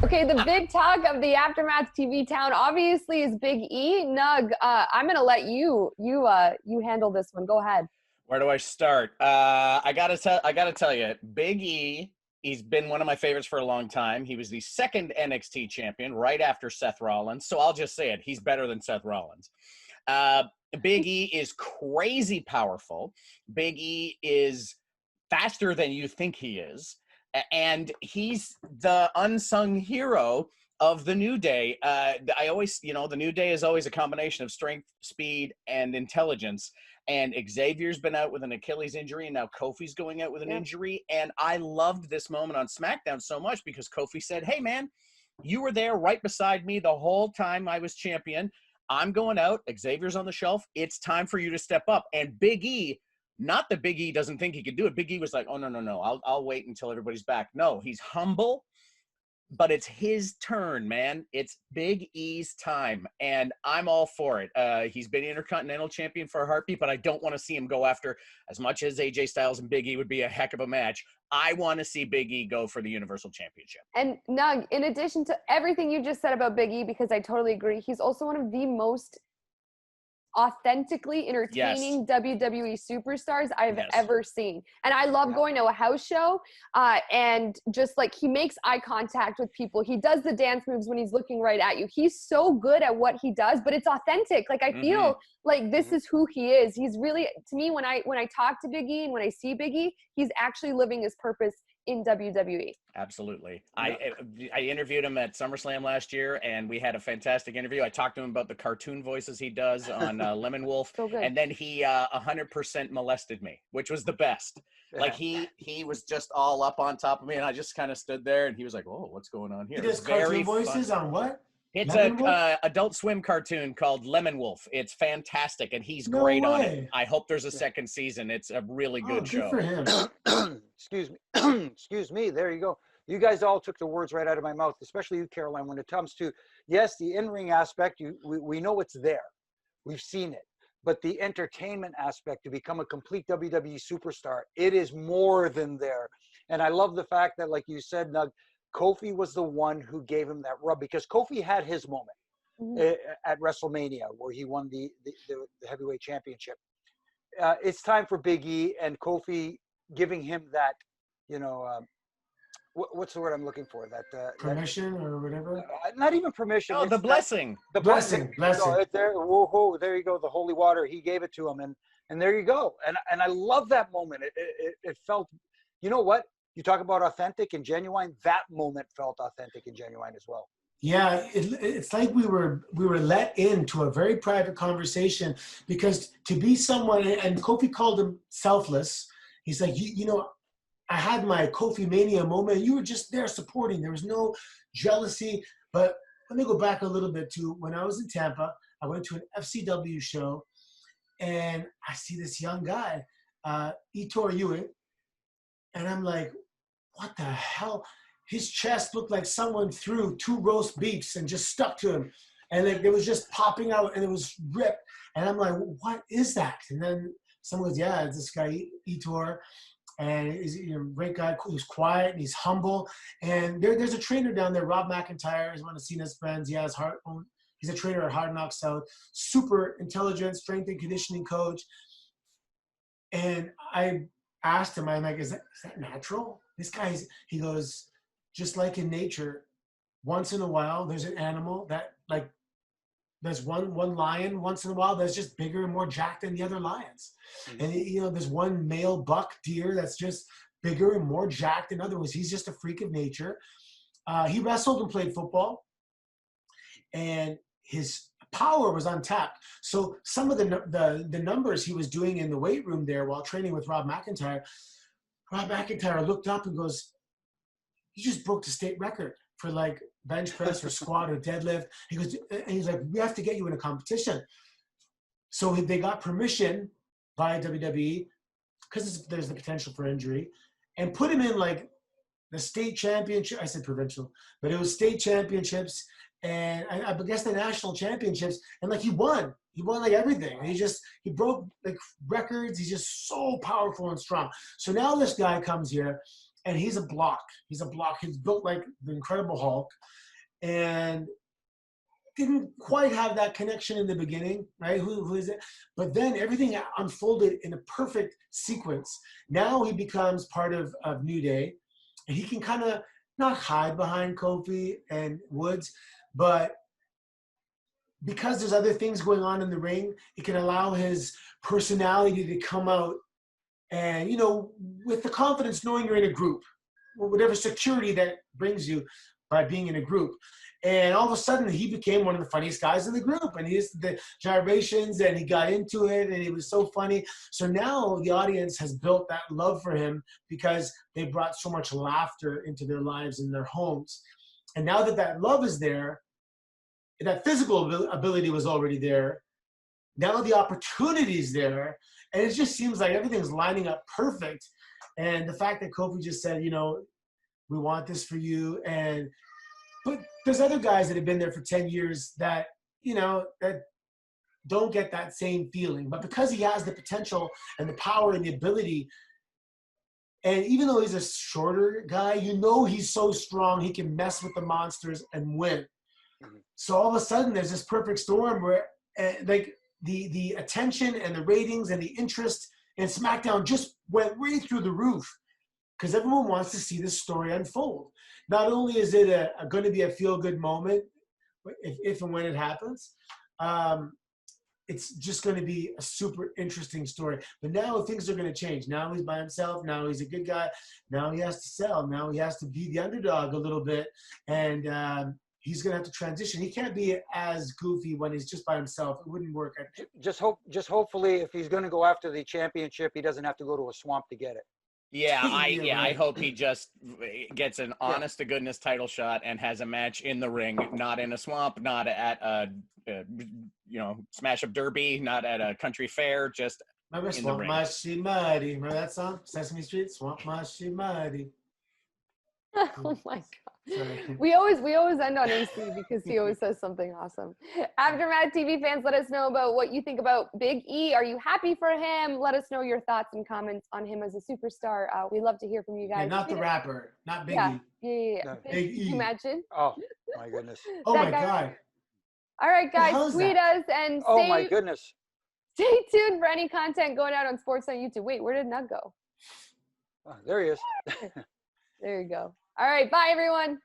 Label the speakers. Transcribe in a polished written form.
Speaker 1: Okay, the big talk of the Aftermath TV town obviously is Big E. Nug, I'm gonna let you handle this one. Go ahead.
Speaker 2: Where do I start? I gotta tell you, Big E. He's been one of my favorites for a long time. He was the second NXT champion, right after Seth Rollins. So I'll just say it: he's better than Seth Rollins. Big E is crazy powerful. Big E is faster than you think he is. And he's the unsung hero of the New Day. I always, the New Day is always a combination of strength, speed, and intelligence. And Xavier's been out with an Achilles injury, and now Kofi's going out with an injury. And I loved this moment on SmackDown so much because Kofi said, hey, man, you were there right beside me the whole time I was champion. I'm going out. Xavier's on the shelf. It's time for you to step up. And Big E, not that Big E doesn't think he could do it. Big E was like, oh, no. I'll wait until everybody's back. No, he's humble, but it's his turn, man. It's Big E's time, and I'm all for it. He's been Intercontinental Champion for a heartbeat, but I don't want to see him go after, as much as AJ Styles and Big E would be a heck of a match, I want to see Big E go for the Universal Championship.
Speaker 1: And Nug, in addition to everything you just said about Big E, because I totally agree, he's also one of the most authentically entertaining WWE superstars I've ever seen. And I love going to a house show and just like he makes eye contact with people. He does the dance moves when he's looking right at you. He's so good at what he does, but it's authentic. Like I feel like this is who he is. He's really, to me, when I talk to Big E and when I see Big E, he's actually living his purpose in WWE.
Speaker 2: Absolutely. I interviewed him at SummerSlam last year, and we had a fantastic interview. I talked to him about the cartoon voices he does on Lemon Wolf, and then he 100% molested me, which was the best. Like he was just all up on top of me, and I just kind of stood there, and he was like, "Oh, what's going on here?"
Speaker 3: He does cartoon voices on what?
Speaker 2: It's a Adult Swim cartoon called Lemon Wolf. It's fantastic, and he's great on it. I hope there's a second season. It's a really good show.
Speaker 3: Good for him.
Speaker 4: Excuse me. Excuse me. There you go. You guys all took the words right out of my mouth, especially you, Caroline, when it comes to, yes, the in-ring aspect, we know it's there. We've seen it. But the entertainment aspect, to become a complete WWE superstar, it is more than there. And I love the fact that, like you said, Nug, Kofi was the one who gave him that rub, because Kofi had his moment at WrestleMania where he won the heavyweight championship. It's time for Big E and Kofi giving him that, what's the word I'm looking for? That
Speaker 3: permission or whatever.
Speaker 4: Not even permission.
Speaker 2: Oh, the blessing.
Speaker 4: The blessing. So there you go. The holy water. He gave it to him, and there you go. And I love that moment. It felt, you know what? You talk about authentic and genuine. That moment felt authentic and genuine as well.
Speaker 3: Yeah, it's like we were let into a very private conversation, because to be someone, and Kofi called him selfless. He's like, I had my Kofi Mania moment. You were just there supporting. There was no jealousy. But let me go back a little bit to when I was in Tampa. I went to an FCW show, and I see this young guy, Ettore Ewing, and I'm like, what the hell? His chest looked like someone threw 2 roast beefs and just stuck to him. And like, it was just popping out and it was ripped. And I'm like, what is that? And then someone goes, yeah, it's this guy, Ettore. And he's a great guy who's quiet and he's humble. And there's a trainer down there, Rob McIntyre, is one of Cena's friends. He's a trainer at Hard Knock South. Super intelligent, strength and conditioning coach. And I asked him, I'm like, is that natural? This guy's, he goes, just like in nature, once in a while, there's an animal that, like, there's one lion once in a while that's just bigger and more jacked than the other lions. And, there's one male buck deer that's just bigger and more jacked than others. He's just a freak of nature. He wrestled and played football, and his power was untapped. So some of the numbers he was doing in the weight room there while training with Rob McIntyre looked up and goes, "You just broke the state record for like bench press or squat or deadlift." He goes, and he's like, "We have to get you in a competition." So they got permission by WWE, because there's the potential for injury, and put him in like the state championship. I said provincial, but it was state championships, and I guess the national championships. And like he won like everything. And he broke like records. He's just so powerful and strong. So now this guy comes here, and he's a block. He's a block. He's built like the Incredible Hulk, and didn't quite have that connection in the beginning, right? Who is it? But then everything unfolded in a perfect sequence. Now he becomes part of New Day, and he can kind of not hide behind Kofi and Woods, but because there's other things going on in the ring, it can allow his personality to come out, and, you know, with the confidence knowing you're in a group, whatever security that brings you by being in a group. And all of a sudden, he became one of the funniest guys in the group. And he's the gyrations, and he got into it, and he was so funny. So now the audience has built that love for him because they brought so much laughter into their lives and their homes. And now that that love is there, that physical ability was already there. Now the opportunity is there. And it just seems like everything's lining up perfect. And the fact that Kofi just said, you know, we want this for you. But there's other guys that have been there for 10 years that, you know, that don't get that same feeling. But because he has the potential and the power and the ability, and even though he's a shorter guy, you know he's so strong, he can mess with the monsters and win. So all of a sudden, there's this perfect storm where, like, the attention and the ratings and the interest in SmackDown just went right through the roof because everyone wants to see this story unfold. Not only is it going to be a feel-good moment, if and when it happens, it's just going to be a super interesting story. But now things are going to change. Now he's by himself. Now he's a good guy. Now he has to sell. Now he has to be the underdog a little bit. And he's going to have to transition. He can't be as goofy when he's just by himself. It wouldn't work.
Speaker 4: Just hopefully, if he's going to go after the championship, he doesn't have to go to a swamp to get it.
Speaker 2: Yeah,
Speaker 3: Right.
Speaker 2: I hope he just gets an honest to goodness title shot and has a match in the ring, not in a swamp, not at a smash up derby, not at a country fair, just
Speaker 3: Remember
Speaker 2: in
Speaker 3: Swamp
Speaker 2: the ring.
Speaker 3: Mushy Muddy? Remember that song? Sesame Street, Swamp Mushy Muddy.
Speaker 1: Oh my God.
Speaker 3: Sorry.
Speaker 1: We always end on AC because he always says something awesome. Aftermath TV fans, let us know about what you think about Big E. Are you happy for him? Let us know your thoughts and comments on him as a superstar. We love to hear from you guys.
Speaker 3: Yeah, not the rapper, not Big
Speaker 1: Yeah,
Speaker 3: E.
Speaker 1: yeah.
Speaker 4: No.
Speaker 3: Big
Speaker 1: Can you
Speaker 3: E.
Speaker 1: imagine?
Speaker 4: Oh, my goodness.
Speaker 3: Oh
Speaker 1: That
Speaker 3: my
Speaker 1: guy-
Speaker 3: God.
Speaker 1: All right,
Speaker 3: The hell
Speaker 1: guys,
Speaker 3: is
Speaker 1: tweet
Speaker 3: that?
Speaker 1: us and
Speaker 4: Oh, my goodness.
Speaker 1: stay tuned for any content going out on Sportsnet YouTube. Wait, where did Nug go?
Speaker 4: Oh, there he is.
Speaker 1: There you go. All right, bye, everyone.